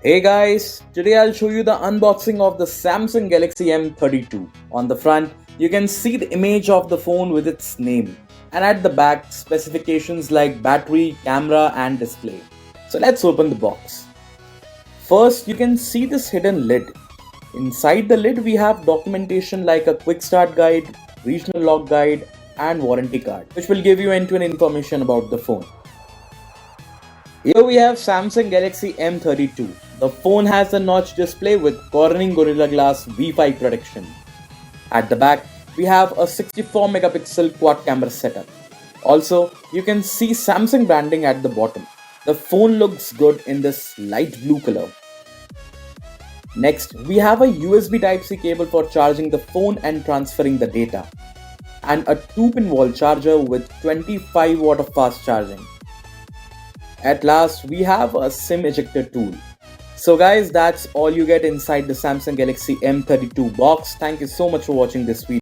Hey guys, today I'll show you the unboxing of the Samsung Galaxy M32. On the front, you can see the image of the phone with its name, and at the back, specifications like battery, camera, and display. So let's open the box. First, you can see this hidden lid. Inside the lid, we have documentation like a quick start guide, regional log guide, and warranty card, which will give you end-to-end information about the phone. Here we have Samsung Galaxy M32. The phone has a notch display with Corning Gorilla Glass V5 protection. At the back, we have a 64 megapixel quad camera setup. Also, you can see Samsung branding at the bottom. The phone looks good in this light blue color. Next, we have a USB Type-C cable for charging the phone and transferring the data, and a 2-pin wall charger with 25 watt of fast charging. At last, we have a SIM ejector tool. So guys, that's all you get inside the Samsung Galaxy M32 box. Thank you so much for watching this video.